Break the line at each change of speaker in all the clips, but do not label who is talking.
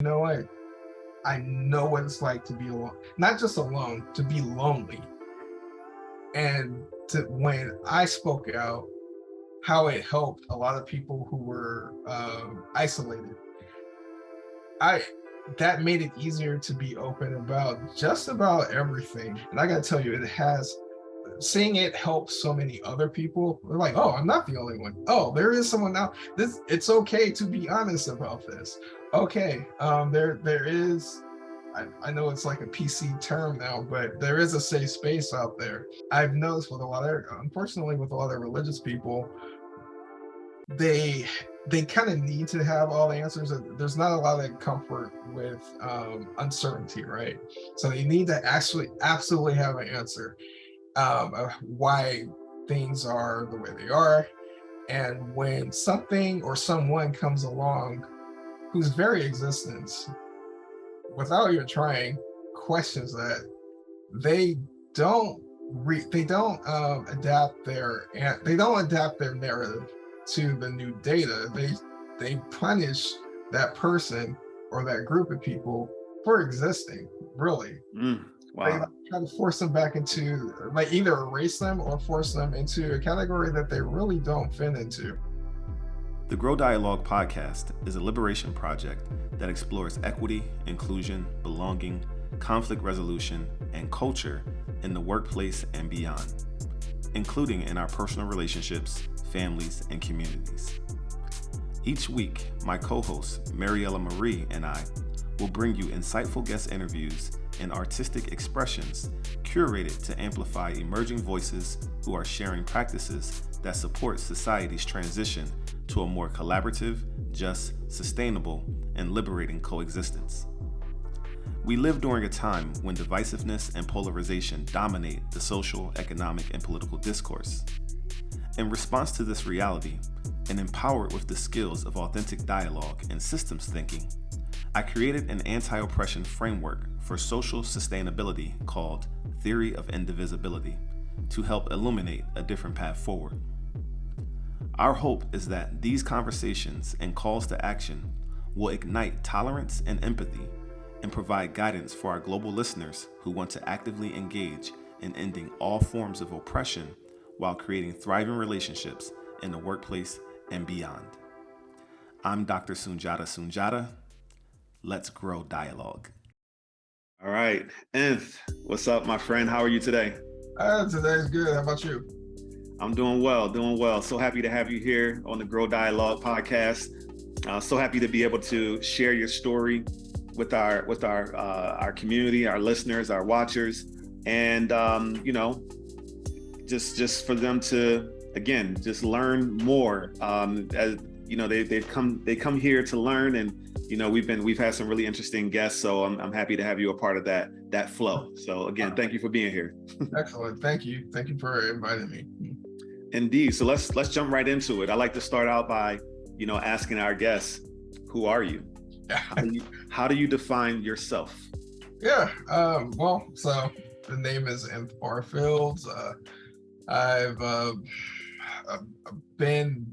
You know what? I know what it's like to be alone, not just alone, to be lonely. And when I spoke out, how it helped a lot of people who were isolated. That made it easier to be open about just about everything. And I gotta tell you, seeing it help so many other people. They're like, oh, I'm not the only one. Oh, there is someone now. It's okay to be honest about this. Okay, there is. I know it's like a PC term now, but there is a safe space out there. I've noticed unfortunately, with a lot of religious people, they kind of need to have all the answers. There's not a lot of comfort with uncertainty, right? So they need to actually absolutely have an answer of why things are the way they are. And when something or someone comes along whose very existence, without even trying, questions that, they don't adapt their narrative to the new data. They punish that person or that group of people for existing, really.
Wow.
They try to force them back into, like, either erase them or force them into a category that they really don't fit into.
The Grow Dialogue podcast is a liberation project that explores equity, inclusion, belonging, conflict resolution, and culture in the workplace and beyond, including in our personal relationships, families, and communities. Each week, my co-host, Mariella Marie, and I will bring you insightful guest interviews and artistic expressions curated to amplify emerging voices who are sharing practices that support society's transition to a more collaborative, just, sustainable, and liberating coexistence. We live during a time when divisiveness and polarization dominate the social, economic, and political discourse. In response to this reality, and empowered with the skills of authentic dialogue and systems thinking, I created an anti-oppression framework for social sustainability called Theory of Indivisibility to help illuminate a different path forward. Our hope is that these conversations and calls to action will ignite tolerance and empathy and provide guidance for our global listeners who want to actively engage in ending all forms of oppression while creating thriving relationships in the workplace and beyond. I'm Dr. Sundiata. Let's grow dialogue. All right, Nth, what's up, my friend? How are you today?
Today's good. How about you?
I'm doing well. So happy to have you here on the Grow Dialogue podcast. So happy to be able to share your story with our community, our listeners, our watchers, and just for them to again just learn more. As you know, they come here to learn, and we've had some really interesting guests. So I'm happy to have you a part of that flow. So again, thank you for being here.
Excellent. Thank you for inviting me.
Indeed. So let's jump right into it. I like to start out by, asking our guests, who are you? How do you define yourself?
Yeah. So the name is Nth Bar-Fields. I've been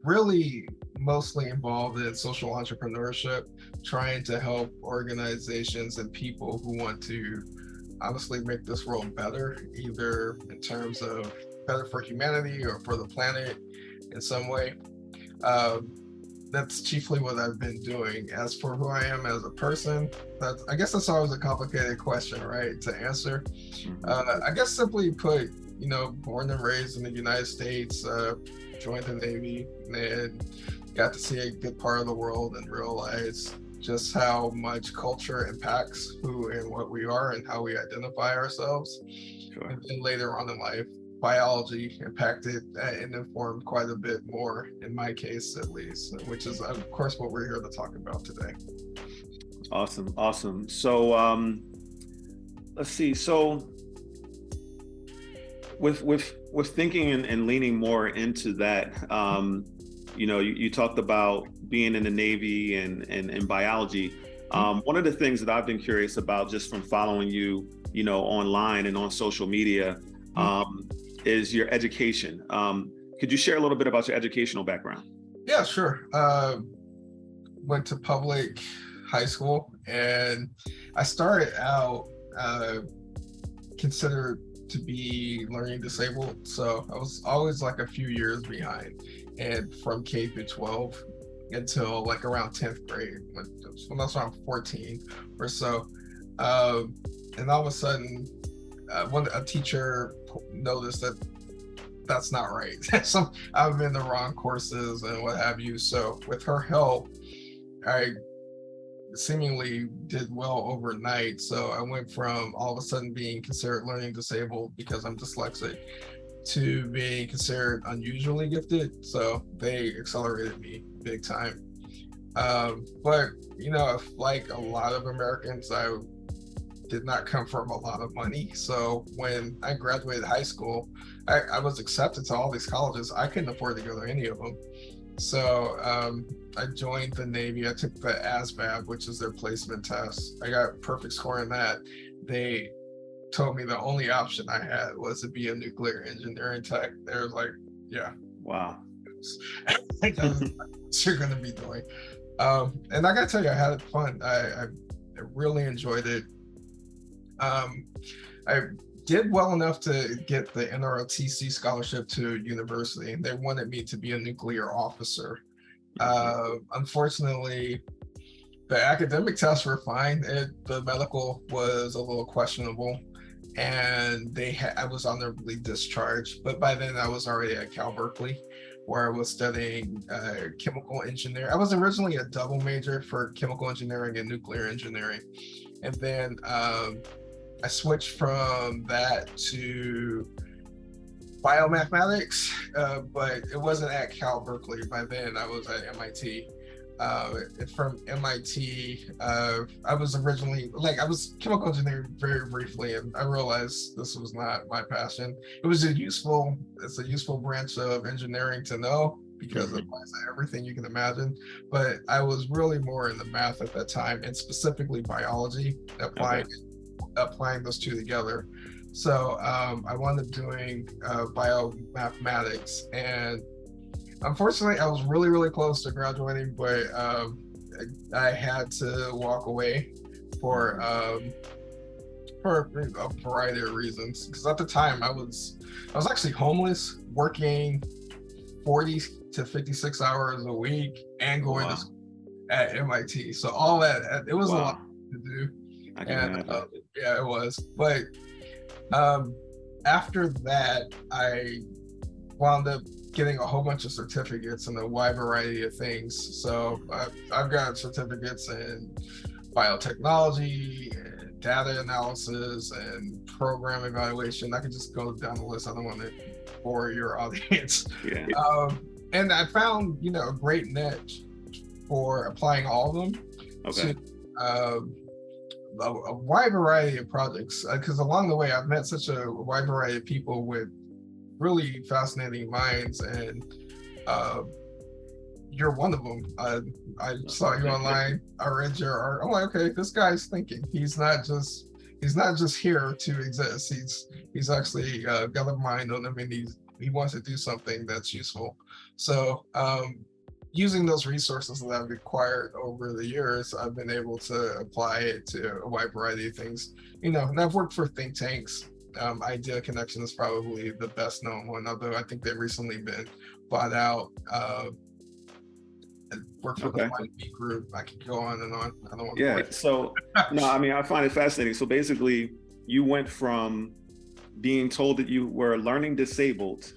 really mostly involved in social entrepreneurship, trying to help organizations and people who want to honestly make this world better, either in terms of better for humanity or for the planet in some way. That's chiefly what I've been doing. As for who I am as a person, I guess that's always a complicated question, right, to answer. I guess simply put, born and raised in the United States, joined the Navy, and got to see a good part of the world and realize just how much culture impacts who and what we are and how we identify ourselves. Sure. And then later on in life, biology impacted and informed quite a bit more, in my case at least, which is of course what we're here to talk about today.
Awesome. So let's see. So with thinking and leaning more into that, you talked about being in the Navy and in biology. One of the things that I've been curious about just from following you, online and on social media, is your education. Could you share a little bit about your educational background?
Yeah, sure. Went to public high school, and I started out considered to be learning disabled. So I was always like a few years behind, and from K through 12 until like around 10th grade, when I was around 14 or so. And all of a sudden, a teacher noticed that that's not right. I'm in the wrong courses and what have you. So with her help, I seemingly did well overnight. So I went from all of a sudden being considered learning disabled because I'm dyslexic to being considered unusually gifted. So they accelerated me big time. But like a lot of Americans, I did not come from a lot of money. So when I graduated high school, I was accepted to all these colleges. I couldn't afford to go to any of them. So I joined the Navy. I took the ASVAB, which is their placement test. I got a perfect score in that. They told me the only option I had was to be a nuclear engineering tech. They were like, yeah.
Wow.
That's what you're going to be doing. And I got to tell you, I had fun. I really enjoyed it. I did well enough to get the NROTC scholarship to university. They wanted me to be a nuclear officer. Unfortunately, the academic tests were fine. The medical was a little questionable, and I was honorably discharged. But by then, I was already at Cal Berkeley, where I was studying chemical engineering. I was originally a double major for chemical engineering and nuclear engineering, and then I switched from that to biomathematics, but it wasn't at Cal Berkeley. By then, I was at MIT. From MIT, I was originally, I was chemical engineering very briefly, and I realized this was not my passion. It's a useful branch of engineering to know, because it applies to everything you can imagine. But I was really more in the math at that time, and specifically biology, applying those two together. So I wound up doing biomathematics, and unfortunately I was really, really close to graduating, but I had to walk away for a variety of reasons. Because at the time I was actually homeless, working 40 to 56 hours a week and going to school at MIT. So all that, it was a lot to do. Yeah, it was. But after that, I wound up getting a whole bunch of certificates in a wide variety of things. So I've got certificates in biotechnology, and data analysis, and program evaluation. I could just go down the list. I don't want to bore your audience. Yeah. And I found, a great niche for applying all of them to a wide variety of projects, because along the way I've met such a wide variety of people with really fascinating minds, and you're one of them. I saw you online, I read your art. I'm like, okay, this guy's thinking. He's not just here to exist. He's actually got a mind on him, and he wants to do something that's useful. So using those resources that I've acquired over the years, I've been able to apply it to a wide variety of things. And I've worked for think tanks. Idea Connection is probably the best known one, although I think they've recently been bought out. I worked for the YP group. I could go on and on. I don't want to
So no, I mean, I find it fascinating. So basically, you went from being told that you were learning disabled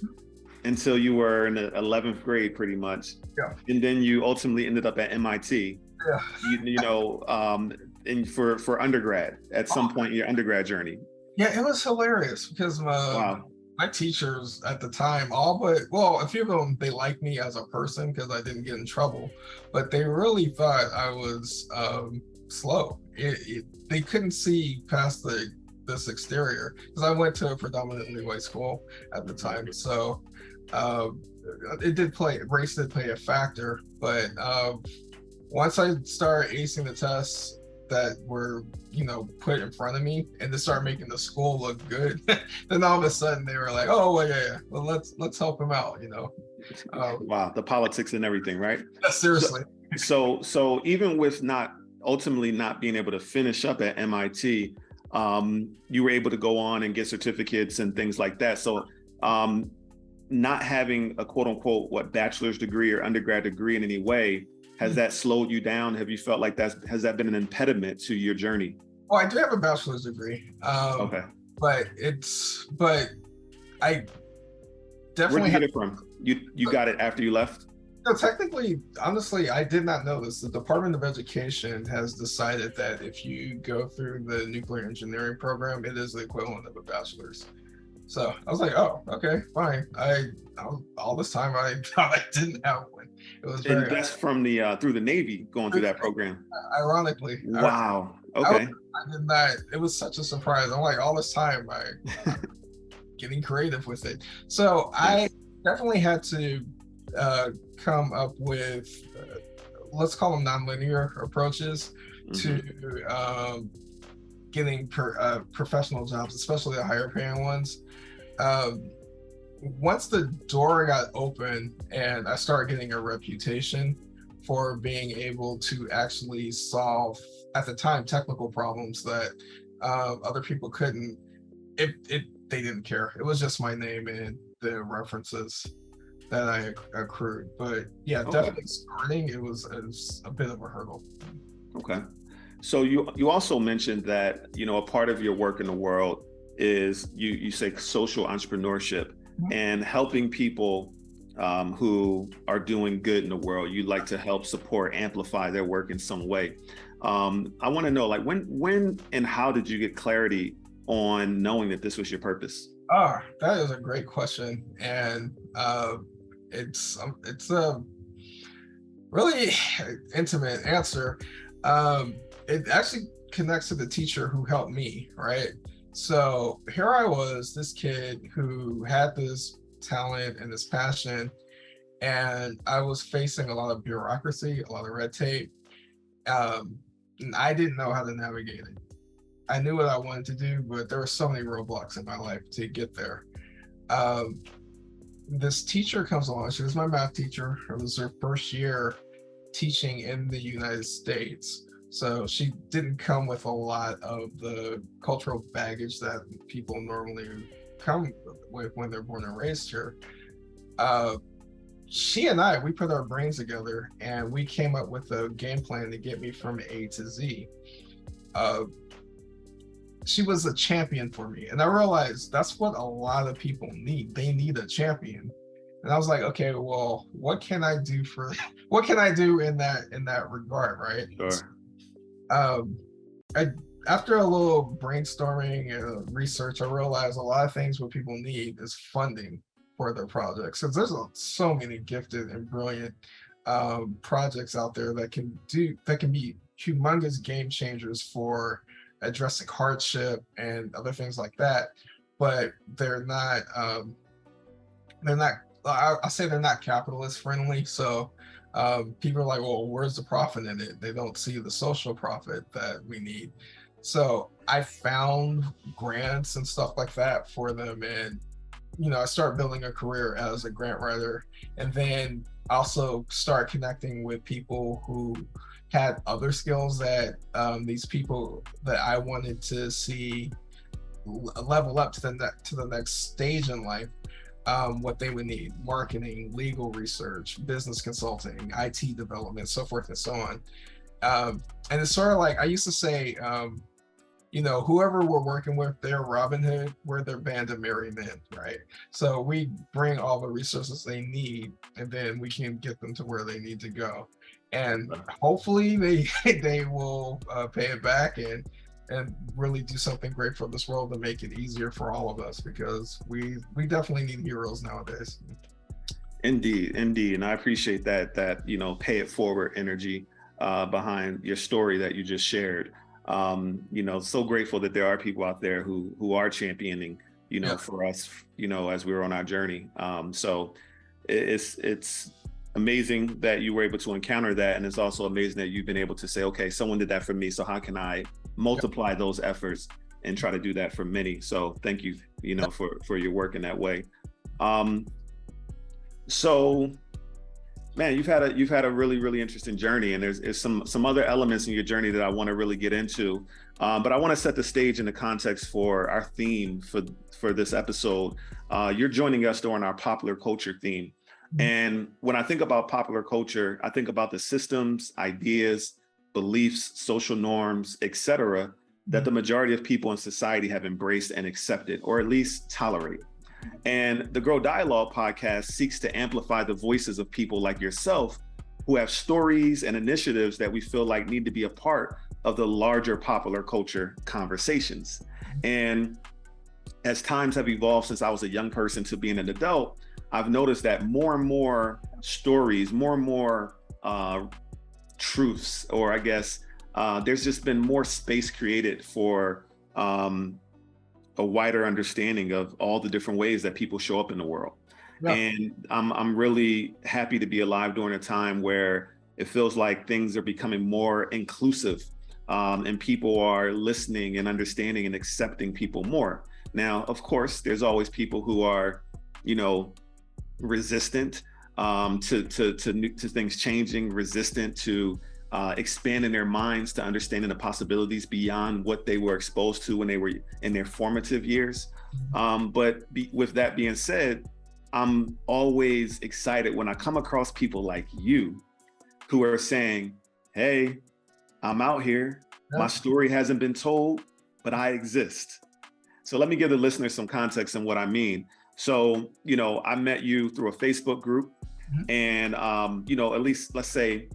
until you were in the 11th grade, pretty much. Yeah. And then you ultimately ended up at MIT. Yeah. And for undergrad at some point in your undergrad journey.
Yeah, it was hilarious because my teachers at the time, a few of them, they liked me as a person because I didn't get in trouble, but they really thought I was slow. They couldn't see past this exterior, because I went to a predominantly white school at the time. So race did play a factor, but once I started acing the tests that were put in front of me, and to start making the school look good, then all of a sudden they were like, oh well, yeah, well let's help him out.
Wow, the politics and everything, right?
Seriously.
So even with not ultimately not being able to finish up at MIT, you were able to go on and get certificates and things like that. So not having a quote unquote, bachelor's degree or undergrad degree in any way, has that slowed you down? Have you felt like has that been an impediment to your journey?
Well, I do have a bachelor's degree.
Okay.
But I definitely.
Where'd you get it from? You got it after you left?
No, technically, honestly, I did not know this. The Department of Education has decided that if you go through the nuclear engineering program, it is the equivalent of a bachelor's. So I was like, oh, okay, fine. All this time I thought I didn't have one. It was very.
And that's from the through the Navy going through that program.
Ironically.
Wow. Okay.
I did not. It was such a surprise. I'm like, all this time I getting creative with it. So I definitely had to come up with let's call them nonlinear approaches to getting professional jobs, especially the higher paying ones. Once the door got open and I started getting a reputation for being able to actually solve, at the time, technical problems that other people couldn't, they didn't care. It was just my name and the references that I accrued. But yeah, definitely starting, it was a bit of a hurdle.
Okay. So you also mentioned that, a part of your work in the world is you say social entrepreneurship and helping people who are doing good in the world. You'd like to help support, amplify their work in some way. I want to know, like, when and how did you get clarity on knowing that this was your purpose?
That is a great question. And it's a really intimate answer. It actually connects to the teacher who helped me, right? So here I was, this kid who had this talent and this passion, and I was facing a lot of bureaucracy, a lot of red tape. And I didn't know how to navigate it. I knew what I wanted to do, but there were so many roadblocks in my life to get there. This teacher comes along. She was my math teacher. It was her first year teaching in the United States. So she didn't come with a lot of the cultural baggage that people normally come with when they're born and raised here. She and we put our brains together and we came up with a game plan to get me from A to Z. She was a champion for me. And I realized that's what a lot of people need. They need a champion. And I was like, okay, well, what can I do in that regard, right?
Sure.
After a little brainstorming and research, I realized a lot of things what people need is funding for their projects. Because there's so many gifted and brilliant projects out there that can be humongous game changers for addressing hardship and other things like that. But they're not I say they're not capitalist friendly. So people are like, well, where's the profit in it? They don't see the social profit that we need. So I found grants and stuff like that for them. And, I started building a career as a grant writer, and then also start connecting with people who had other skills that these people that I wanted to see level up to the next stage in life. What they would need: marketing, legal research, business consulting, IT development, so forth and so on. And it's sort of like I used to say, whoever we're working with, they're Robin Hood, we're their band of merry men, right? So we bring all the resources they need, and then we can get them to where they need to go. And hopefully they will pay it back and really do something great for this world to make it easier for all of us, because we definitely need heroes nowadays.
Indeed. And I appreciate that pay it forward energy behind your story that you just shared. So grateful that there are people out there who are championing, for us, as we were on our journey. So it's amazing that you were able to encounter that. And it's also amazing that you've been able to say, okay, someone did that for me, so how can I multiply those efforts and try to do that for many? So thank you, for your work in that way. So Man, you've had a really, really interesting journey, and there's some other elements in your journey that I want to really get into. But I want to set the stage in the context for our theme for this episode. You're joining us during our popular culture theme. And when I think about popular culture, I think about the systems, ideas, beliefs, social norms, etc., that the majority of people in society have embraced and accepted, or at least tolerate. And the Grow Dialogue podcast seeks to amplify the voices of people like yourself who have stories and initiatives that we feel like need to be a part of the larger popular culture conversations. And as times have evolved since I was a young person to being an adult, I've noticed that more and more stories, more and more truths, or I guess there's just been more space created for a wider understanding of all the different ways that people show up in the world. Yeah. And I'm really happy to be alive during a time where it feels like things are becoming more inclusive, and people are listening and understanding and accepting people more. Now, of course, there's always people who are, resistant to things changing, resistant to expanding their minds to understanding the possibilities beyond what they were exposed to when they were in their formative years. With that being said, I'm always excited when I come across people like you who are saying, hey, I'm out here. My story hasn't been told, but I exist. So let me give the listeners some context on what I mean. So, I met you through a Facebook group, and, at least let's say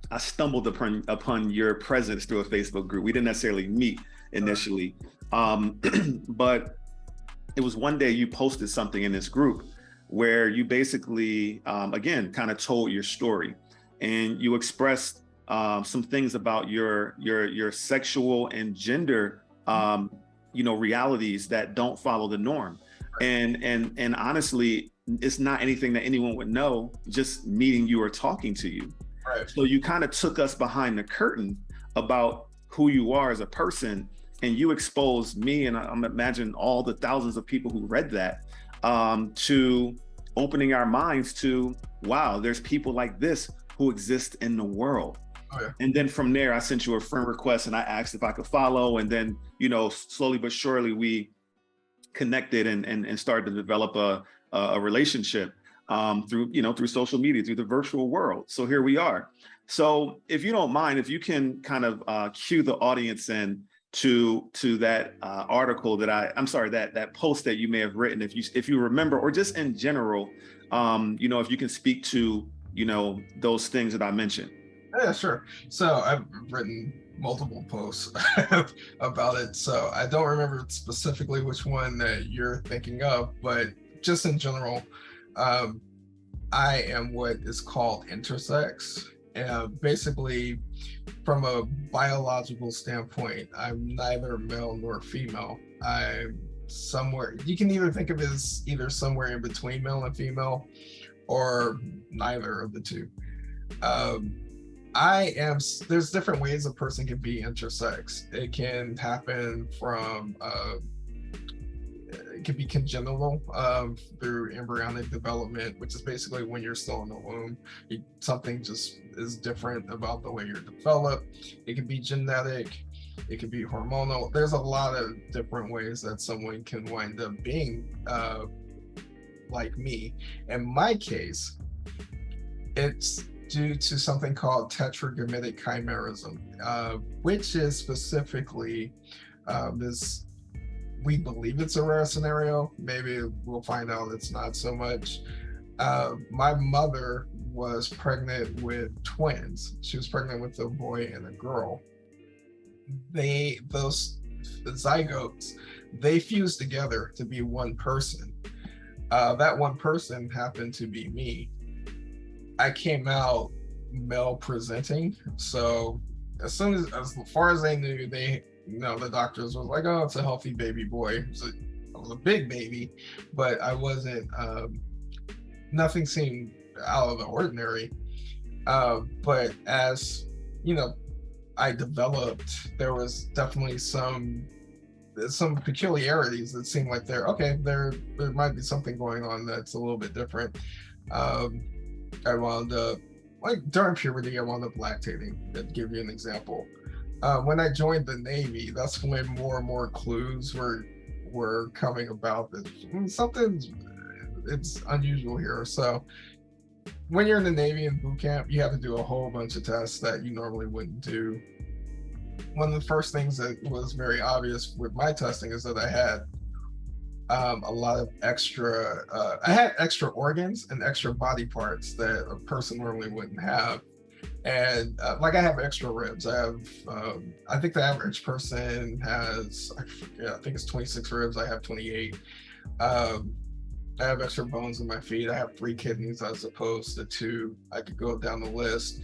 I stumbled upon your presence through a Facebook group. We didn't necessarily meet initially, but it was one day you posted something in this group where you basically, again, kind of told your story, and you expressed some things about your sexual and gender, realities that don't follow the norm. And honestly, it's not anything that anyone would know just meeting you or talking to you. Right. So you kind of took us behind the curtain about who you are as a person, and you exposed me, and I'm imagining all the thousands of people who read that, to opening our minds to, wow, there's people like this who exist in the world. Oh, yeah. And then from there, I sent you a friend request and I asked if I could follow. And then, slowly but surely we connected and started to develop a relationship through social media, through the virtual world. So here we are. So if you don't mind, if you can kind of cue the audience in to that article that post that you may have written, if you remember, or just in general, if you can speak to, those things that I mentioned.
Yeah, sure. So I've written multiple posts about it. So I don't remember specifically which one that you're thinking of, but just in general, I am what is called intersex. Basically, from a biological standpoint, I'm neither male nor female. I'm somewhere, you can either think of it as either somewhere in between male and female, or neither of the two. There's different ways a person can be intersex. It can happen from, it can be congenital, through embryonic development, which is basically when you're still in the womb. Something just is different about the way you're developed. It can be genetic, it can be hormonal. There's a lot of different ways that someone can wind up being like me. In my case, it's due to something called tetragametic chimerism, which is specifically this, we believe it's a rare scenario. Maybe we'll find out it's not so much. My mother was pregnant with twins. She was pregnant with a boy and a girl. Those zygotes, they fused together to be one person. That one person happened to be me. I came out male presenting, so as far as they knew, the doctors was like, oh, it's a healthy baby boy. I was a big baby, but I wasn't, nothing seemed out of the ordinary. But as, I developed, there was definitely some peculiarities that seemed like there might be something going on that's a little bit different. I wound up, like during puberty, I wound up lactating. To give you an example, when I joined the Navy, that's when more and more clues were coming about that something's it's unusual here. So when you're in the Navy in boot camp, you have to do a whole bunch of tests that you normally wouldn't do. One of the first things that was very obvious with my testing is that I had a lot of extra, I had extra organs and extra body parts that a person normally wouldn't have. And like I have extra ribs. I have, I think the average person has, I think it's 26 ribs. I have 28. I have extra bones in my feet. I have 3 kidneys as opposed to 2. I could go down the list.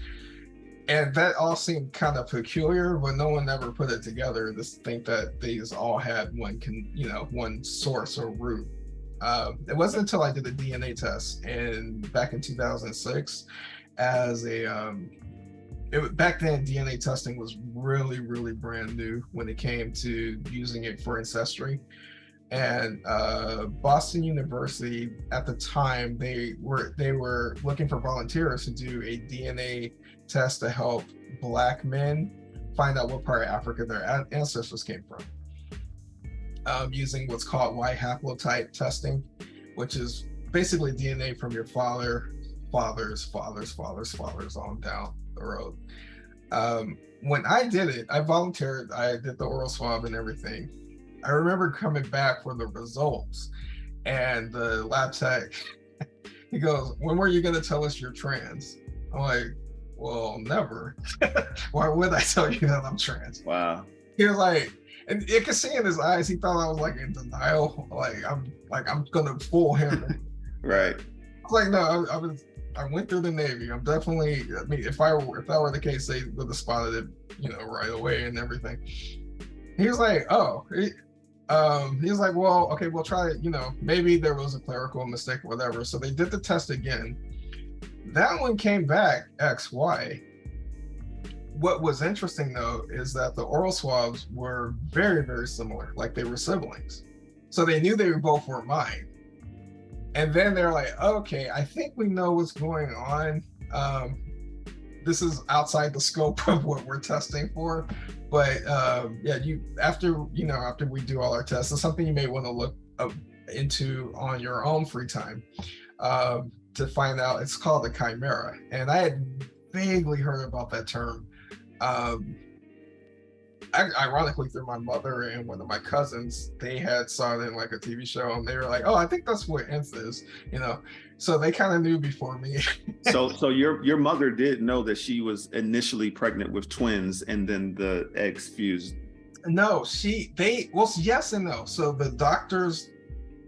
And that all seemed kind of peculiar, but no one ever put it together to think that these all had one source or root. It wasn't until I did a DNA test back in 2006 as back then DNA testing was really, really brand new when it came to using it for ancestry. And Boston University at the time, they were looking for volunteers to do a DNA test to help Black men find out what part of Africa their ancestors came from, using what's called Y haplotype testing, which is basically DNA from your fathers on down the road. When I did it, I volunteered, I did the oral swab and everything. I remember coming back for the results, and the lab tech, he goes, "When were you going to tell us you're trans?" I'm like, "Well, never." Why would I tell you that I'm trans?
Wow.
He was like, and you could see in his eyes, he thought I was like in denial, I'm gonna fool him.
Right.
I was like, no, I went through the Navy. I'm definitely, I mean, if that were the case, they would have spotted it, right away and everything. He was like, oh, he was like, well, okay, we'll try it, maybe there was a clerical mistake or whatever. So they did the test again. That one came back XY. What was interesting though is that the oral swabs were very, very similar, like they were siblings. So they knew they both were mine. And then they're like, okay, I think we know what's going on. This is outside the scope of what we're testing for. But after we do all our tests, it's something you may want to look into on your own free time to find out. It's called the chimera. And I had vaguely heard about that term. Ironically, through my mother and one of my cousins, they had saw it in like a TV show, and they were like, "Oh, I think that's what Nth is," So they kind of knew before me.
So your mother did know that she was initially pregnant with twins, and then the eggs fused.
No, yes and no. So the doctors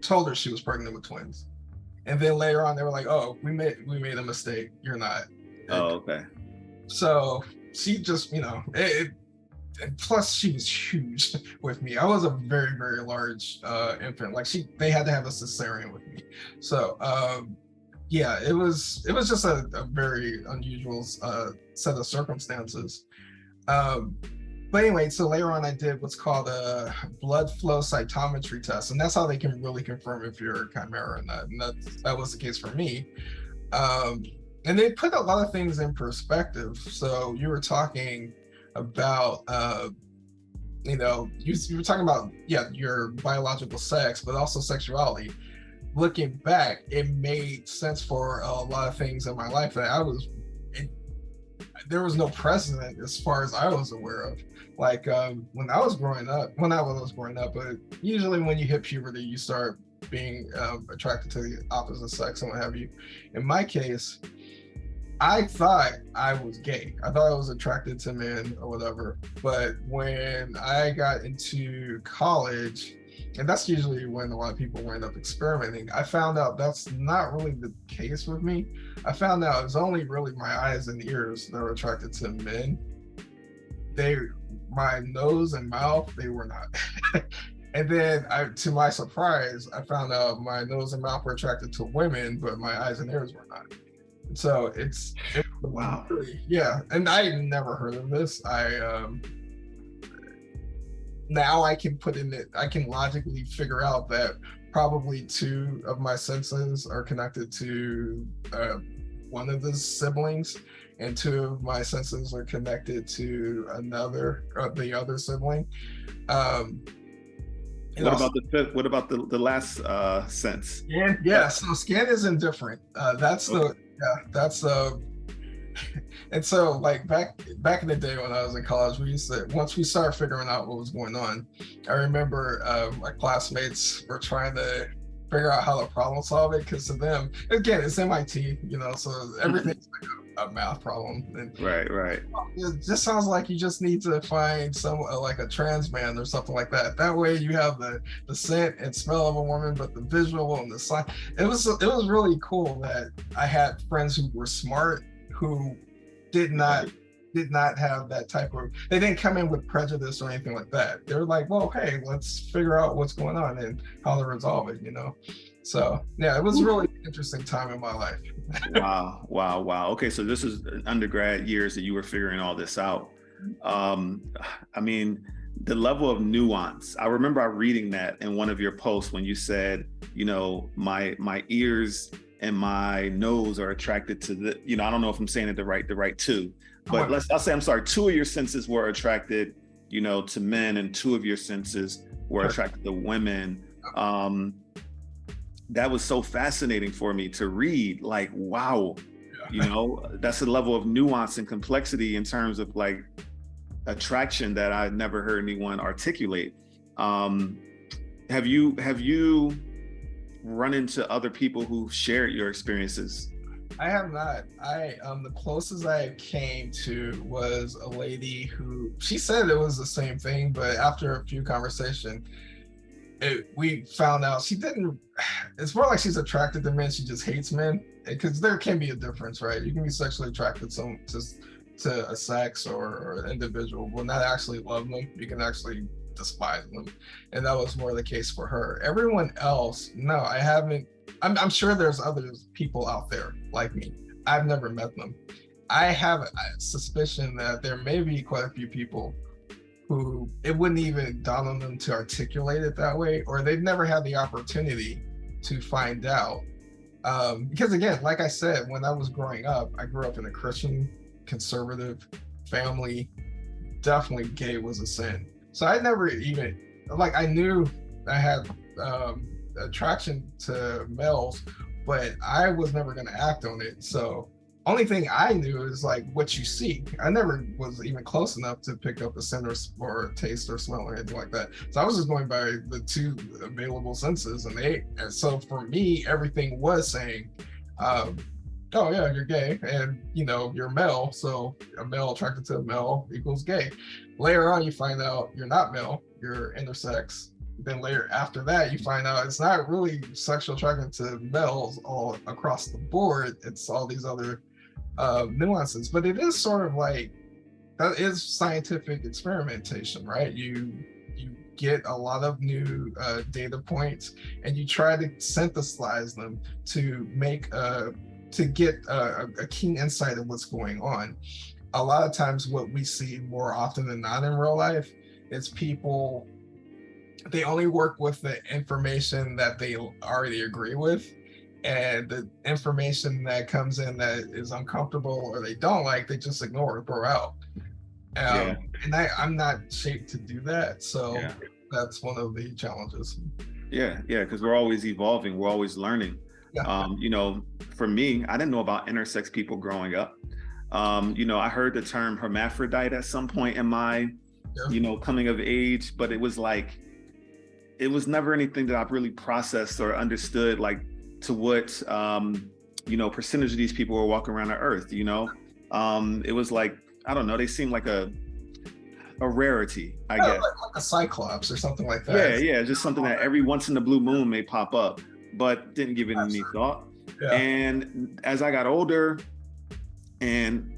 told her she was pregnant with twins, and then later on they were like, "Oh, we made a mistake. You're not."
Oh, okay.
So she just, and plus she was huge with me. I was a very, very large infant. Like they had to have a cesarean with me. So it was just a very unusual set of circumstances. But anyway, so later on I did what's called a blood flow cytometry test, and that's how they can really confirm if you're a chimera or not. And that was the case for me. And they put a lot of things in perspective. So you were talking about, you were talking about, your biological sex, but also sexuality. Looking back, it made sense for a lot of things in my life that there was no precedent as far as I was aware of. Like when I was growing up, but usually when you hit puberty, you start being attracted to the opposite sex and what have you. In my case, I thought I was gay. I thought I was attracted to men or whatever. But when I got into college, and that's usually when a lot of people wind up experimenting, I found out that's not really the case with me. I found out it was only really my eyes and ears that were attracted to men. My nose and mouth, they were not. And then to my surprise, I found out my nose and mouth were attracted to women, but my eyes and ears were not. So it's
wow.
Yeah, and I had never heard of this. Now I can I can logically figure out that probably 2 of my senses are connected to one of the siblings, and two of my senses are connected to the other sibling.
What about the fifth? What about the last sense?
Yeah, so skin is indifferent. That's the and so like back in the day when I was in college, once we started figuring out what was going on, I remember my classmates were trying to figure out how to problem solve it, because to them, again, it's MIT, so everything's like a math problem. And
Right.
it just sounds like you just need to find some like a trans man or something like that. That way you have the scent and smell of a woman, but the visual and the sign. It was really cool that I had friends who were smart, who did not have that type of, they didn't come in with prejudice or anything like that. They were like, well, hey, let's figure out what's going on and how to resolve it, So yeah, it was a really interesting time in my life.
Wow. Okay, so this is undergrad years that you were figuring all this out. I mean, the level of nuance. I remember reading that in one of your posts when you said, my ears and my nose are attracted to the, I don't know if I'm saying it the right two, but I'll say, I'm sorry, two of your senses were attracted, to men, and two of your senses were attracted to women. That was so fascinating for me to read, like, wow, that's a level of nuance and complexity in terms of like attraction that I never heard anyone articulate. Have you run into other people who shared your experiences?
I have not. The closest I came to was a lady who, she said it was the same thing, but after a few conversations, we found out she didn't. It's more like she's attracted to men, she just hates men, because there can be a difference, right? You can be sexually attracted to a sex or an individual, but not actually love them. You can actually despise them, and that was more the case for her. Everyone else, no, I haven't. I'm sure there's other people out there like me. I've never met them. I have a suspicion that there may be quite a few people who it wouldn't even dawn on them to articulate it that way, or they've never had the opportunity to find out. Because again, like I said, when I was growing up, I grew up in a Christian conservative family. Definitely gay was a sin. So I never even, like, I knew I had attraction to males, but I was never going to act on it. So only thing I knew is like what you see. I never was even close enough to pick up a scent or taste or smell or anything like that. So I was just going by the two available senses, and so for me, everything was saying, oh yeah, you're gay, and you're male, so a male attracted to a male equals gay. Later on, you find out you're not male, you're intersex. Then later after that, you find out it's not really sexual attraction to males all across the board. It's all these other nuances, but it is sort of like, that is scientific experimentation, right? You get a lot of new data points, and you try to synthesize them to get a keen insight of what's going on. A lot of times what we see more often than not in real life is people, they only work with the information that they already agree with, and the information that comes in that is uncomfortable or they don't like, they just ignore or throw out. And I'm not shaped to do that, so that's one of the challenges.
Because we're always evolving, we're always learning. For me, I didn't know about intersex people growing up. I heard the term hermaphrodite at some point in my coming of age, but it was never anything that I've really processed or understood, like to what percentage of these people were walking around the earth. It was like, I don't know, they seemed like a rarity, I guess.
Like a cyclops or something like that.
Yeah, just something that every once in the blue moon may pop up, but didn't give it any thought. And as I got older, and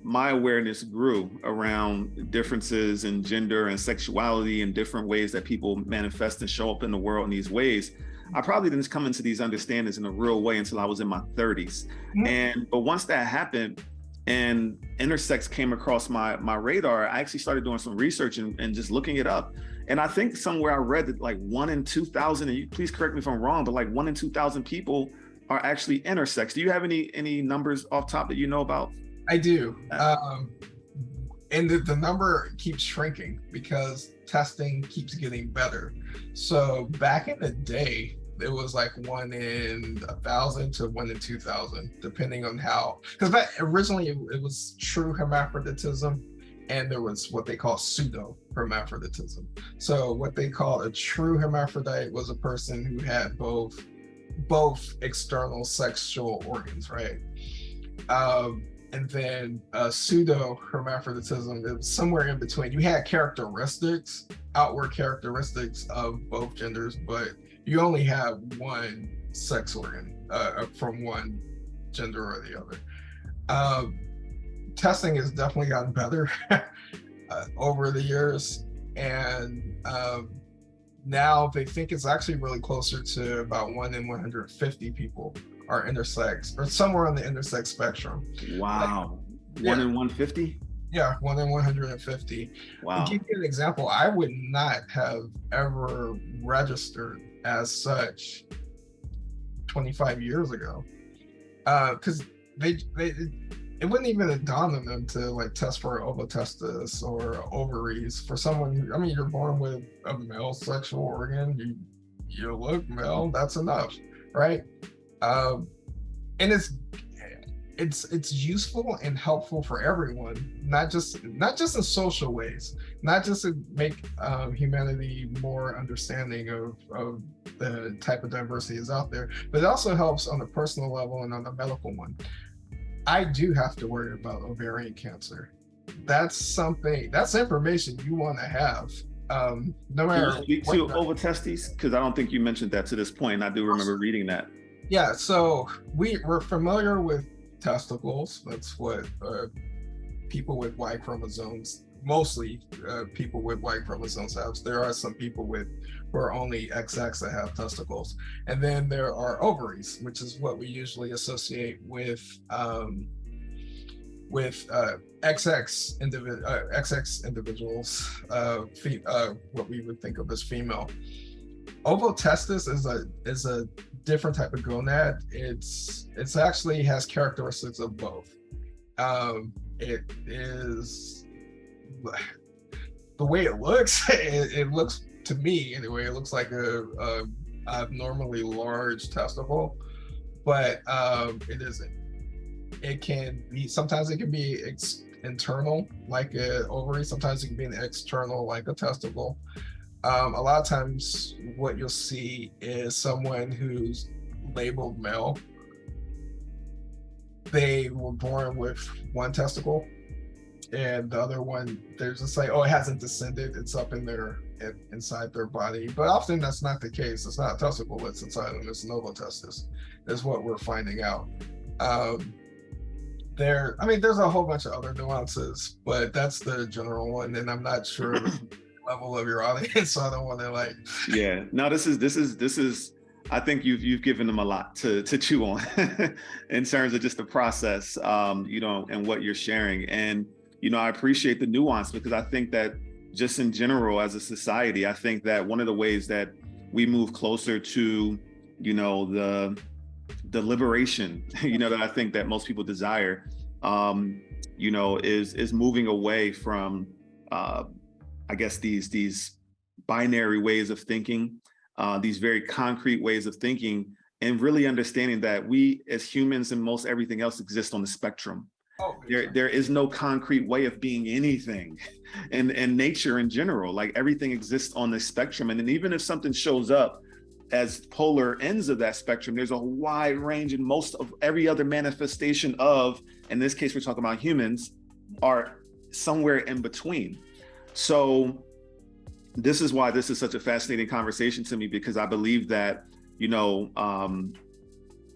my awareness grew around differences in gender and sexuality and different ways that people manifest and show up in the world in these ways, I probably didn't come into these understandings in a real way until I was in my 30s. But once that happened and intersex came across my radar, I actually started doing some research and just looking it up. And I think somewhere I read that like 1 in 2,000, and you please correct me if I'm wrong, but like 1 in 2,000 people are actually intersex. Do you have any numbers off top that you know about?
I do. And the number keeps shrinking because testing keeps getting better. So back in the day, it was like 1 in 1,000 to 1 in 2,000, depending on how, because back originally it was true hermaphroditism, and there was what they call pseudo hermaphroditism. So what they call a true hermaphrodite was a person who had both external sexual organs, right? And then pseudo hermaphroditism, it was somewhere in between. You had characteristics, outward characteristics of both genders, but you only have one sex organ from one gender or the other. Testing has definitely gotten better over the years, and now they think it's actually really closer to about 1 in 150 people are intersex, or somewhere on the intersex spectrum.
Wow. Like, 1 in 150?
Yeah, 1 in 150.
Wow.
To give you an example, I would not have ever registered as such 25 years ago, because it wouldn't even dawn on them to like test for ovotestis or ovaries for someone who, I mean, you're born with a male sexual organ, you look male, that's enough, right? And it's useful and helpful for everyone, not just in social ways, not just to make humanity more understanding of the type of diversity is out there, but it also helps on a personal level and on the medical one. I do have to worry about ovarian cancer. That's information you want to have. No matter.
Can you speak to ovotestis? Because I don't think you mentioned that to this point. I do remember reading that.
Yeah, so we're familiar with testicles. That's what people with Y chromosomes, mostly people with Y chromosomes have. There are some people who are only XX that have testicles. And then there are ovaries, which is what we usually associate with XX individuals, what we would think of as female. Ovotestis is a different type of gonad. It's actually has characteristics of both. It is the way it looks. It looks, to me anyway, it looks like a abnormally large testicle, but it isn't. It can be, sometimes it can be internal like an ovary, sometimes it can be an external like a testicle. A lot of times what you'll see is someone who's labeled male, they were born with one testicle, and the other one, they're just like, oh, it hasn't descended, it's up in there inside their body. But often that's not the case. It's not a testicle that's inside them, it's an ovotestis, is what we're finding out. There's a whole bunch of other nuances, but that's the general one, and I'm not sure the level of your audience, so I don't want to like.
Yeah, no, this is. I think you've given them a lot to chew on in terms of just the process, and what you're sharing. And I appreciate the nuance, because I think that just in general as a society, I think that one of the ways that we move closer to, the liberation, that I think that most people desire, is moving away from, I guess these binary ways of thinking, these very concrete ways of thinking, and really understanding that we as humans and most everything else exist on the spectrum. There is no concrete way of being anything, and nature in general, like everything exists on the spectrum. And then even if something shows up as polar ends of that spectrum, there's a wide range, and most of every other manifestation of, in this case, we're talking about humans, are somewhere in between. So this is why this is such a fascinating conversation to me, because I believe that,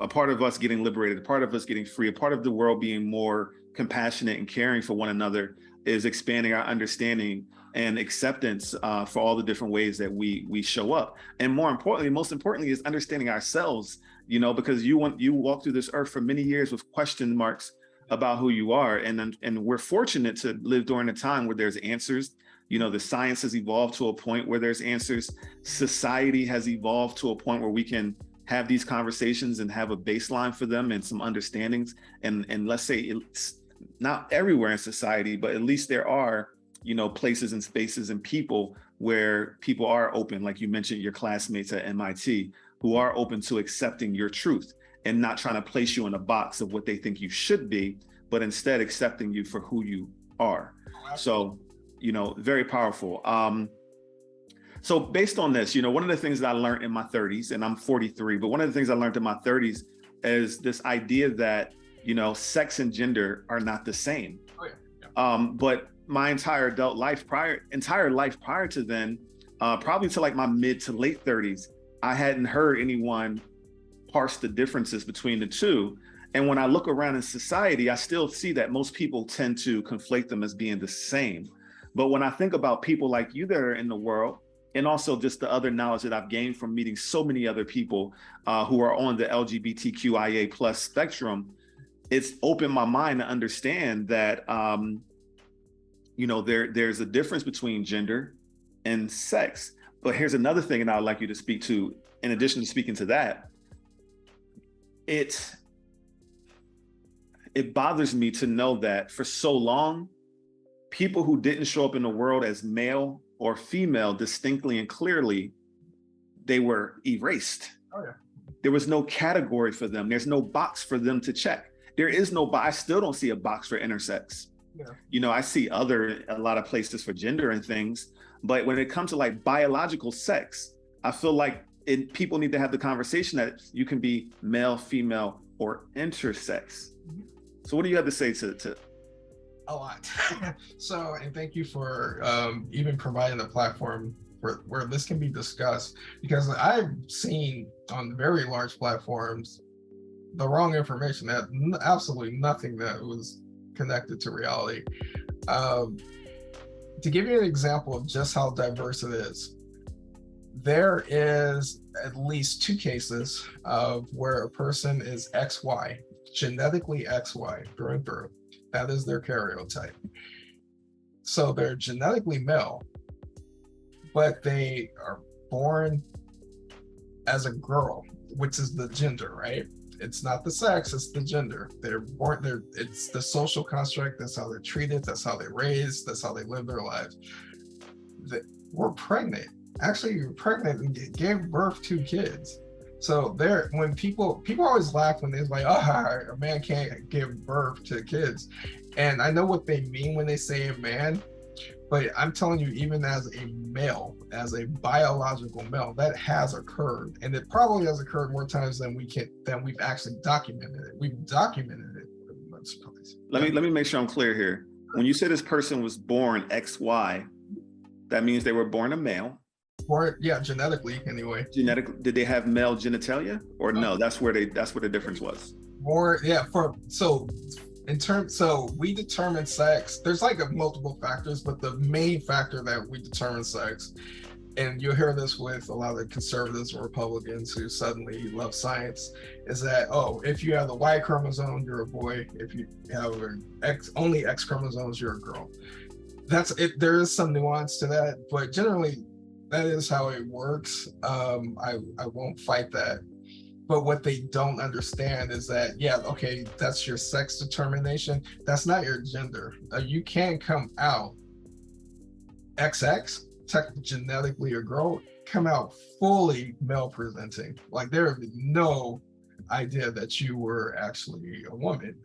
a part of us getting liberated, a part of us getting free, a part of the world being more compassionate and caring for one another is expanding our understanding and acceptance for all the different ways that we show up. And most importantly is understanding ourselves, because you walk through this earth for many years with question marks about who you are. And we're fortunate to live during a time where there's answers. The science has evolved to a point where there's answers. Society has evolved to a point where we can have these conversations and have a baseline for them and some understandings. And let's say it's not everywhere in society, but at least there are, places and spaces and people where people are open, like you mentioned, your classmates at MIT, who are open to accepting your truth and not trying to place you in a box of what they think you should be, but instead accepting you for who you are. So, very powerful. So based on this, one of the things that I learned in my 30s, and I'm 43, but one of the things I learned in my 30s is this idea that, sex and gender are not the same.
Oh, yeah.
But my entire life prior to then, probably to like my mid to late 30s, I hadn't heard anyone parse the differences between the two. And when I look around in society, I still see that most people tend to conflate them as being the same. But when I think about people like you that are in the world, and also just the other knowledge that I've gained from meeting so many other people who are on the LGBTQIA plus spectrum, it's opened my mind to understand that, there's a difference between gender and sex. But here's another thing, and I'd like you to speak to, in addition to speaking to that, it bothers me to know that for so long, people who didn't show up in the world as male or female distinctly and clearly, they were erased.
Oh, yeah.
There was no category for them. There's no box for them to check. There is no, I still don't see a box for intersex. Yeah. I see a lot of places for gender and things, but when it comes to like biological sex, I feel like people need to have the conversation that you can be male, female, or intersex. Mm-hmm. So what do you have to say to
a lot? So, and thank you for even providing a platform for where this can be discussed, because I've seen on very large platforms the wrong information that absolutely nothing that was connected to reality. To give you an example of just how diverse it is, there is at least 2 cases of where a person is XY, genetically XY through and through. That is their karyotype. So they're genetically male, but they are born as a girl, which is the gender, right? It's not the sex, it's the gender. They're born there. It's the social construct. That's how they're treated. That's how they're raised. That's how they live their lives. We're pregnant. Actually, you're pregnant and gave birth to kids. So when people always laugh when they're like, a man can't give birth to kids. And I know what they mean when they say a man, but I'm telling you, even as a male, as a biological male, that has occurred. And it probably has occurred more times than we've actually documented it. We've documented it.
Let me make sure I'm clear here. When you say this person was born XY, that means they were born a male.
Or genetically anyway.
Genetically, did they have male genitalia or no? That's where the difference was. So we determine sex. There's like multiple factors, but the main factor that we determine sex, and you'll hear this with a lot of the conservatives and Republicans who suddenly love science, is that, if you have the Y chromosome, you're a boy. If you have only X chromosomes, you're a girl. That's it. There is some nuance to that, but generally, that is how it works. I won't fight that. But what they don't understand is that, that's your sex determination. That's not your gender. You can come out XX, genetically a girl, come out fully male presenting. Like there would be no idea that you were actually a woman,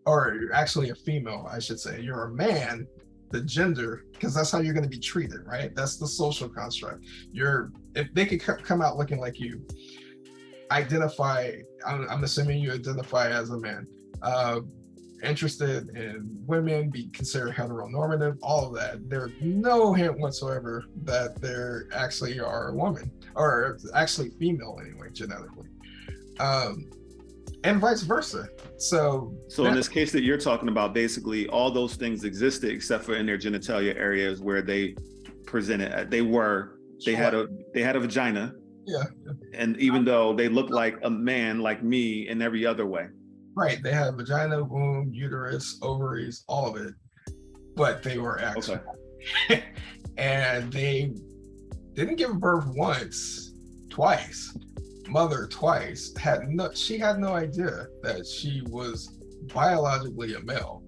or actually a female, I should say. You're a man, the gender, because that's how you're going to be treated, right? That's the social construct. If they could come out looking like you, I'm assuming you identify as a man, interested in women, be considered heteronormative, all of that. There's no hint whatsoever that they actually are a woman, or actually female anyway, genetically. And vice versa. So in this case that you're talking about, basically all those things existed except for in their genitalia areas where they presented, they had a vagina.
Yeah.
And even though they look like a man like me in every other way.
Right. They had a vagina, womb, uterus, ovaries, all of it. But they were actually. Okay. And they didn't give birth once, twice, mother twice she had no idea that she was biologically a male.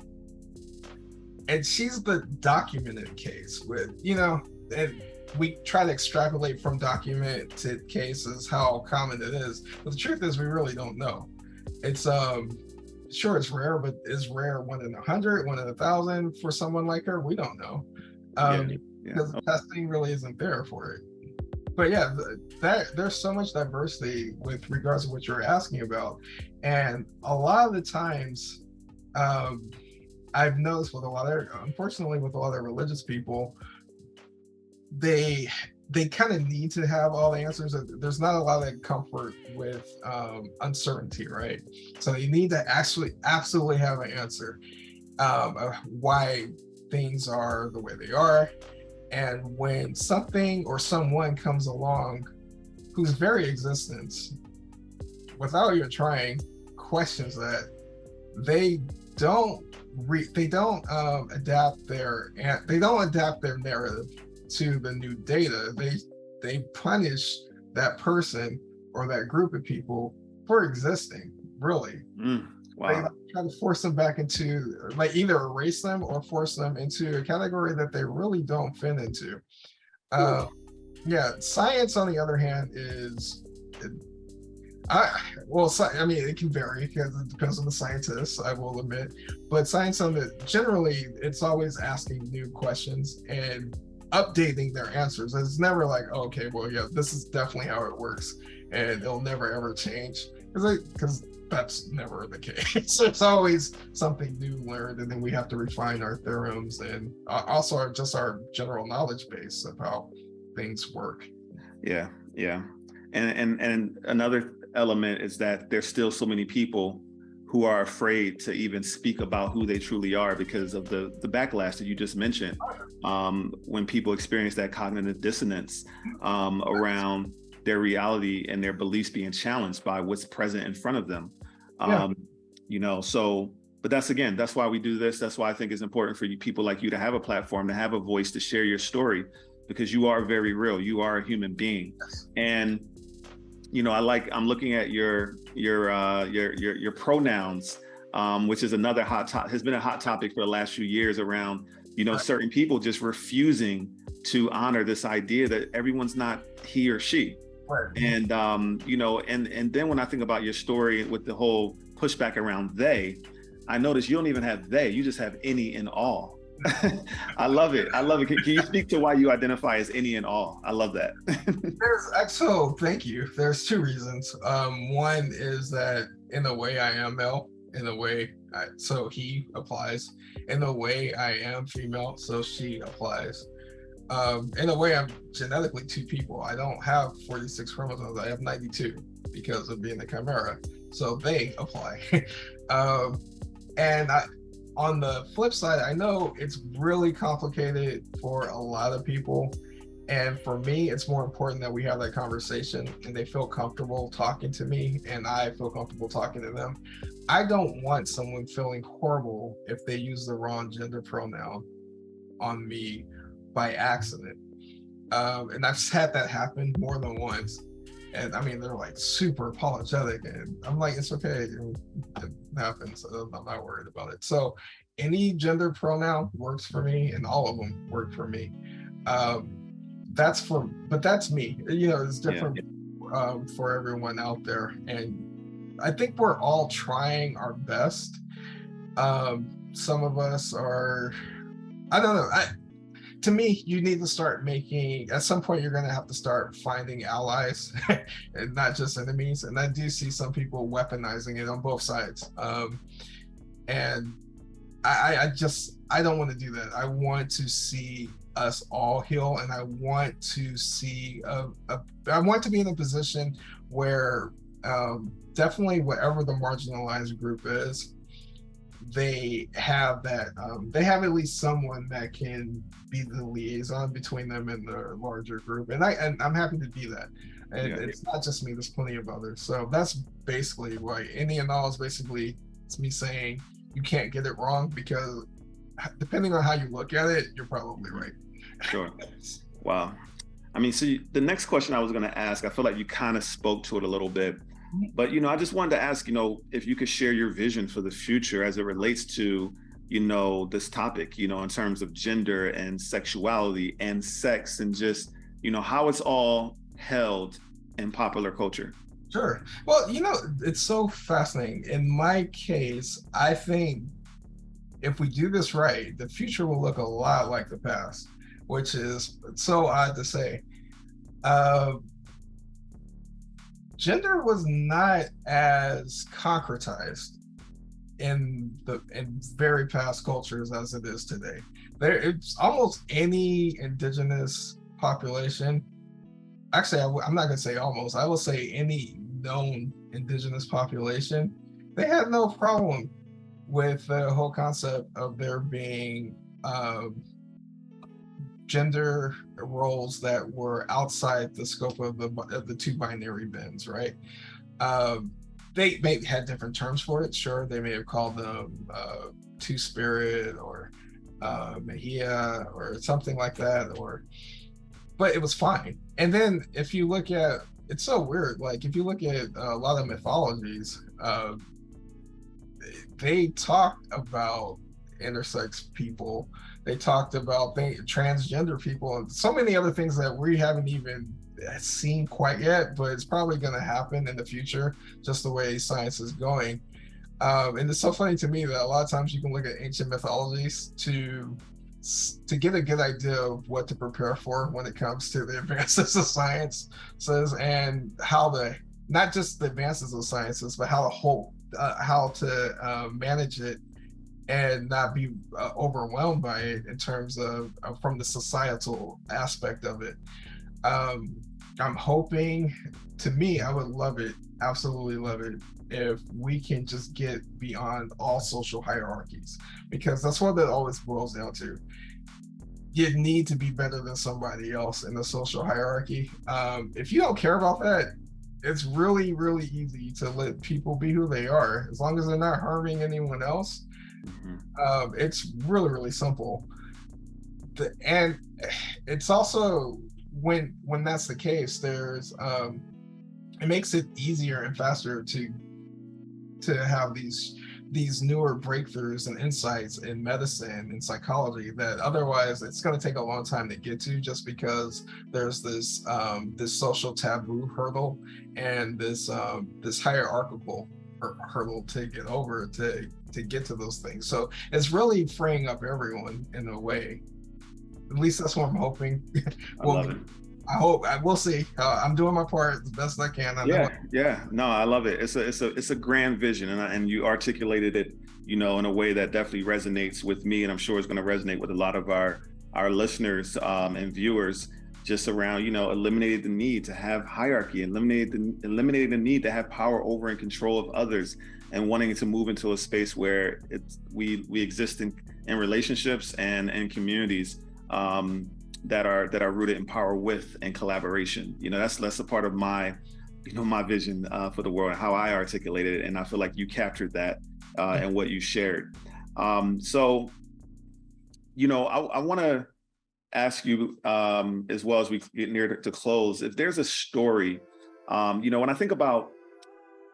And she's the documented case with, and we try to extrapolate from documented cases how common it is. But the truth is we really don't know. It's sure it's rare, but is rare 1 in 100, 1 in 1,000 for someone like her? We don't know. Because the testing really isn't there for it. But yeah, there's so much diversity with regards to what you're asking about. And a lot of the times, I've noticed unfortunately with a lot of religious people, they kind of need to have all the answers. There's not a lot of comfort with uncertainty, right? So you need to absolutely have an answer of why things are the way they are. And when something or someone comes along whose very existence, without even trying, questions that, they don't adapt their narrative to the new data. They punish that person or that group of people for existing, really.
Wow.
They try to force them back into, like, either erase them or force them into a category that they really don't fit into. Science, on the other hand, it can vary because it depends on the scientists, I will admit. But science, generally, it's always asking new questions and updating their answers. It's never like, oh, okay, well, yeah, this is definitely how it works, and it'll never ever change, because that's never the case. It's always something new learned, and then we have to refine our theorems and also our general knowledge base of how things work.
Yeah. And another element is that there's still so many people who are afraid to even speak about who they truly are because of the backlash that you just mentioned. When people experience that cognitive dissonance around their reality and their beliefs being challenged by what's present in front of them. But that's why we do this. That's why I think it's important for people like you to have a platform, to have a voice, to share your story, because you are very real. You are a human being. And I'm looking at your pronouns, which is another has been a hot topic for the last few years around, certain people just refusing to honor this idea that everyone's not he or she.
Right.
And, and then when I think about your story with the whole pushback around they, I notice you don't even have they, you just have any and all. I love it. Can you speak to why you identify as any and all? I love that.
Thank you. There's two reasons. One is that in a way I am male, in a way so he applies. In a way I am female, so she applies. In a way I'm genetically two people. I don't have 46 chromosomes. I have 92 because of being a chimera. So they apply. On the flip side, I know it's really complicated for a lot of people. And for me, it's more important that we have that conversation and they feel comfortable talking to me and I feel comfortable talking to them. I don't want someone feeling horrible if they use the wrong gender pronoun on me by accident. And I've had that happen more than once. And I mean, they're like super apologetic, and I'm like, it's okay, it happens. So I'm not worried about it. So any gender pronoun works for me, and all of them work for me. But that's me. It's different for everyone out there, and I think we're all trying our best. Some of us are, I don't know. To me, you need to start at some point, you're going to have to start finding allies and not just enemies. And I do see some people weaponizing it on both sides. And I don't want to do that. I want to see us all heal. And I want to see, I want to be in a position where definitely whatever the marginalized group is, they have at least someone that can be the liaison between them and the larger group, and I'm happy to be that. And it's not just me, there's plenty of others. So that's basically why any and all is basically, it's me saying you can't get it wrong, because depending on how you look at it, you're probably right.
Sure. Wow. I mean, so the next question I was going to ask, I feel like you kind of spoke to it a little bit, but, I just wanted to ask, if you could share your vision for the future as it relates to, this topic, in terms of gender and sexuality and sex and just, how it's all held in popular culture.
Sure. Well, it's so fascinating. In my case, I think if we do this right, the future will look a lot like the past, which is so odd to say. Gender was not as concretized in very past cultures as it is today. It's almost any indigenous population. Actually, I'm not going to say almost. I will say any known indigenous population. They had no problem with the whole concept of there being gender roles that were outside the scope of the two binary bins, right? They may have had different terms for it. Sure, they may have called them two-spirit or Mejia or something like that, but it was fine. And then if you look at, it's so weird, like if you look at a lot of mythologies, they talked about intersex people, they talked about transgender people, and so many other things that we haven't even seen quite yet, but it's probably going to happen in the future, just the way science is going. And it's so funny to me that a lot of times you can look at ancient mythologies to get a good idea of what to prepare for when it comes to the advances of sciences, and how not just the advances of sciences, but how to manage it and not be overwhelmed by it in terms of from the societal aspect of it. I'm hoping, to me, I would love it, absolutely love it, if we can just get beyond all social hierarchies, because that's what that always boils down to. You need to be better than somebody else in the social hierarchy. If you don't care about that, it's really, really easy to let people be who they are, as long as they're not harming anyone else. It's really, really simple. And it's also, when that's the case, there's it makes it easier and faster to have these newer breakthroughs and insights in medicine and psychology that otherwise it's going to take a long time to get to, just because there's this social taboo hurdle and this hierarchical hurdle to get over to get to those things. So it's really freeing up everyone in a way. At least that's what I'm hoping.
I love it.
We'll see. I'm doing my part the best I can.
Yeah. No, I love it. It's a grand vision, and you articulated it, in a way that definitely resonates with me, and I'm sure it's going to resonate with a lot of our listeners and viewers. Just around, eliminating the need to have hierarchy, eliminating the need to have power over and control of others, and wanting to move into a space where we exist in relationships and communities that are rooted in power with and collaboration. That's a part of my my vision for the world and how I articulated it, and I feel like you captured that in what you shared. So I want to ask you, as well as we get near to close, if there's a story, when I think about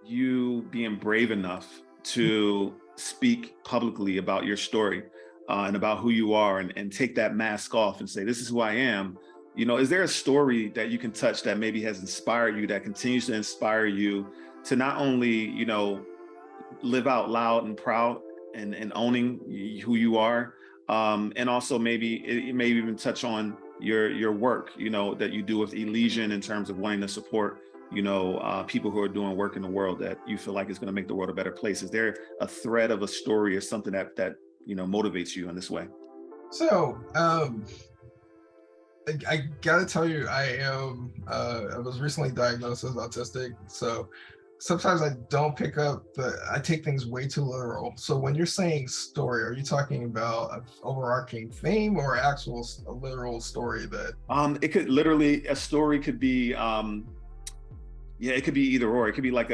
you being brave enough to speak publicly about your story and about who you are, and take that mask off and say, this is who I am, is there a story that you can touch that maybe has inspired you, that continues to inspire you to not only, live out loud and proud and owning who you are, and also maybe even touch on your work, that you do with Elysian in terms of wanting to support, people who are doing work in the world that you feel like is going to make the world a better place? Is there a thread of a story or something that motivates you in this way?
So, I gotta tell you, I was recently diagnosed as autistic, so sometimes I don't pick up I take things way too literal. So when you're saying story, are you talking about an overarching theme or a literal story that?
It could literally, a story could be, it could be either or. It could be like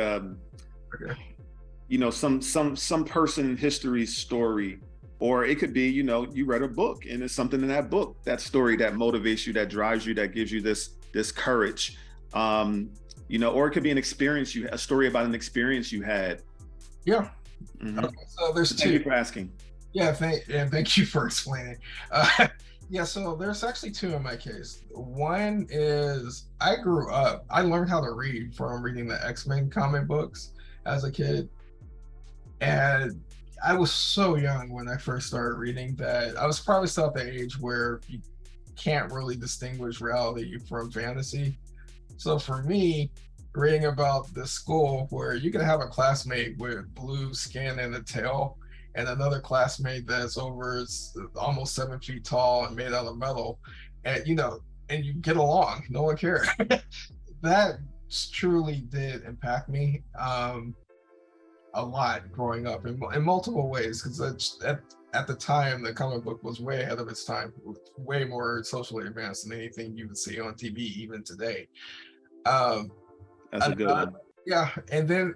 some person in history's story Or it could be, you read a book and it's something in that book, that story that motivates you, that drives you, that gives you this courage. Or it could be an experience, a story about an experience you had.
Yeah.
Mm-hmm.
Okay, so there's two.
Thank you for asking.
Yeah, thank you for explaining. Yeah, so there's actually two in my case. One is I learned how to read from reading the X-Men comic books as a kid. And I was so young when I first started reading that I was probably still at the age where you can't really distinguish reality from fantasy. So for me, reading about this school where you can have a classmate with blue skin and a tail, and another classmate that's almost 7 feet tall and made out of metal, and you get along, no one cares. That truly did impact me a lot growing up in multiple ways, because at the time the comic book was way ahead of its time, way more socially advanced than anything you would see on TV even today.
That's a good one.
Yeah, and then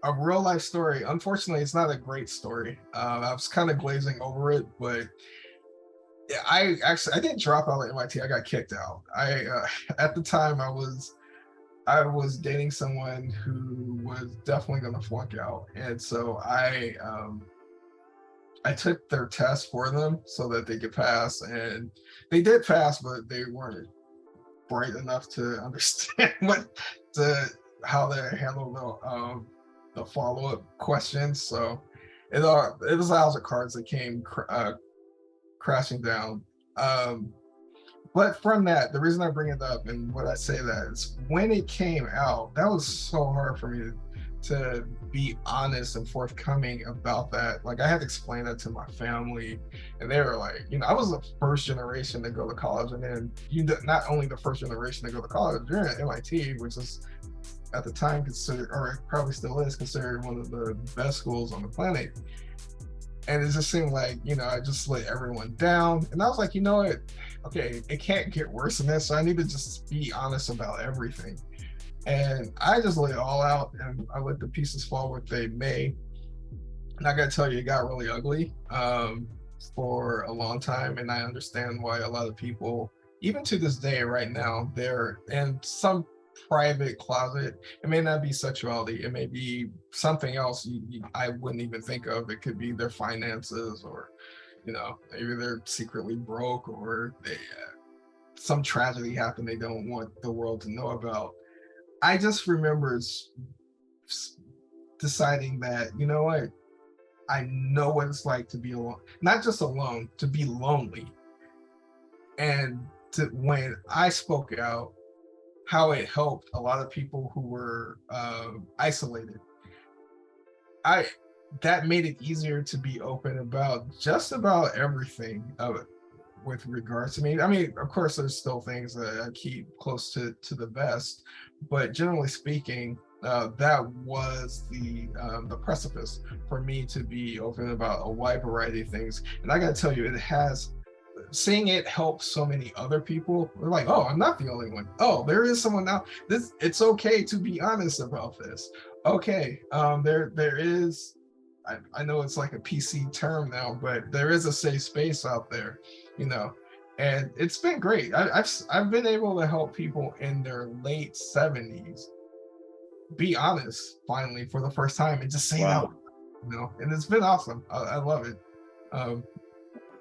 a real life story. Unfortunately, it's not a great story. I was kind of glazing over it, but I didn't drop out of MIT. I got kicked out. At the time I was dating someone who was definitely going to flunk out, and so I took their test for them so that they could pass, and they did pass, but they weren't bright enough to understand how to handle the follow-up questions. So it was a house of cards that came crashing down. But from that, the reason I bring it up and what I say that is when it came out, that was so hard for me to be honest and forthcoming about that. Like, I had to explain that to my family, and they were like, I was the first generation to go to college, and then not only the first generation to go to college, you're at MIT, which is at the time considered, or probably still is considered, one of the best schools on the planet. And it just seemed like, I just let everyone down. And I was like, you know what? Okay, it can't get worse than this. So I need to just be honest about everything. And I just laid it all out, and I let the pieces fall where they may. And I got to tell you, it got really ugly for a long time. And I understand why a lot of people, even to this day right now, they're in some private closet. It may not be sexuality. It may be something else I wouldn't even think of. It could be their finances, or, maybe they're secretly broke, or some tragedy happened they don't want the world to know about. I just remember deciding that, you know what? I know what it's like to be alone, not just alone, to be lonely. And when I spoke out, how it helped a lot of people who were isolated. That made it easier to be open about just about everything with regards to me. I mean, of course, there's still things that I keep close to the vest, but generally speaking, that was the precipice for me to be open about a wide variety of things. And I got to tell you, seeing it help so many other people. They're like, oh, I'm not the only one. Oh, there is someone now. It's okay to be honest about this. Okay, there is. I know it's like a PC term now, but there is a safe space out there, and it's been great. I've been able to help people in their late 70s be honest finally for the first time, and just say it out, and it's been awesome. I love it.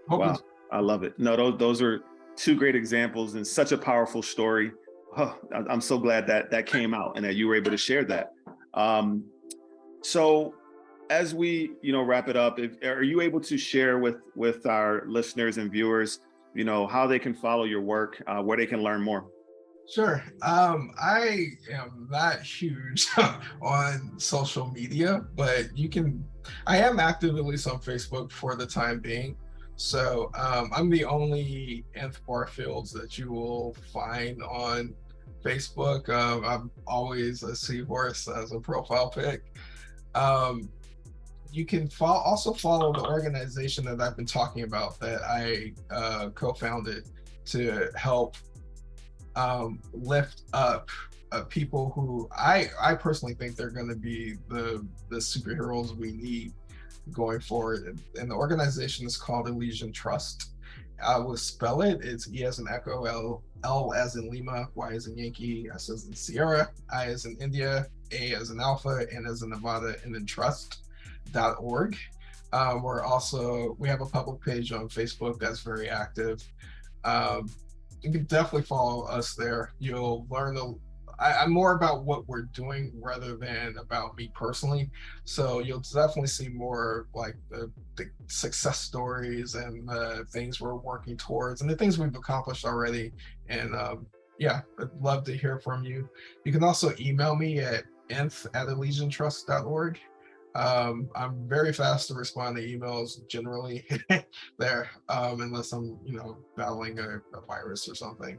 Wow. I love it. No, those are two great examples and such a powerful story. Oh, I'm so glad that came out and that you were able to share that. So as we, wrap it up, are you able to share with our listeners and viewers, how they can follow your work, where they can learn more?
Sure. I am not huge on social media, but I am active, at least on Facebook for the time being. So I'm the only Nth Bar-Fields that you will find on Facebook. I'm always a seahorse as a profile pic. You can also follow the organization that I've been talking about that I co-founded to help lift up people who I personally think they're going to be the superheroes we need going forward. And the organization is called Elysian Trust. I will spell it. It's E as in Echo, L as in Lima, Y as in Yankee, S as in Sierra, I as in India, A as in Alpha, N as in Nevada, and then trust.org. We have a public page on Facebook that's very active. You can definitely follow us there. You'll learn I'm more about what we're doing rather than about me personally. So you'll definitely see more like the success stories and the things we're working towards and the things we've accomplished already. And yeah, I'd love to hear from you. You can also email me at nth@elysiantrust.org. I'm very fast to respond to emails generally there, unless I'm, battling a virus or something.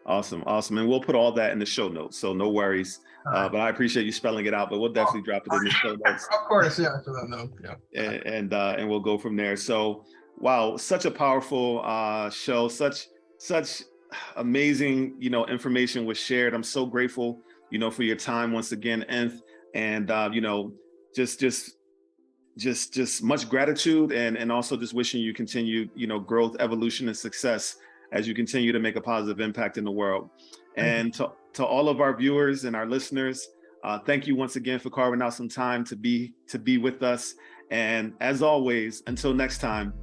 Awesome. And we'll put all that in the show notes, so no worries. But I appreciate you spelling it out, but we'll definitely drop it in the show notes.
Of course, yeah, for that note. Yeah.
And we'll go from there. So, wow, such a powerful show, such amazing, information was shared. I'm so grateful, for your time once again, Nth, and just much gratitude and also just wishing you continued, growth, evolution, and success as you continue to make a positive impact in the world. And to all of our viewers and our listeners, thank you once again for carving out some time to be with us. And as always, until next time,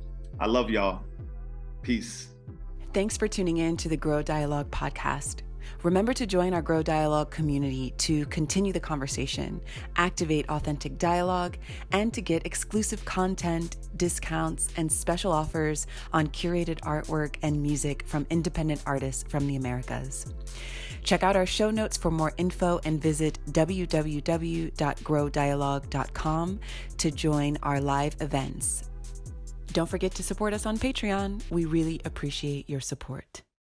I love y'all. Peace.
Thanks for tuning in to the Grow Dialogue podcast. Remember to join our Grow Dialogue community to continue the conversation, activate authentic dialogue, and to get exclusive content, discounts, and special offers on curated artwork and music from independent artists from the Americas. Check out our show notes for more info and visit www.growdialogue.com to join our live events. Don't forget to support us on Patreon. We really appreciate your support.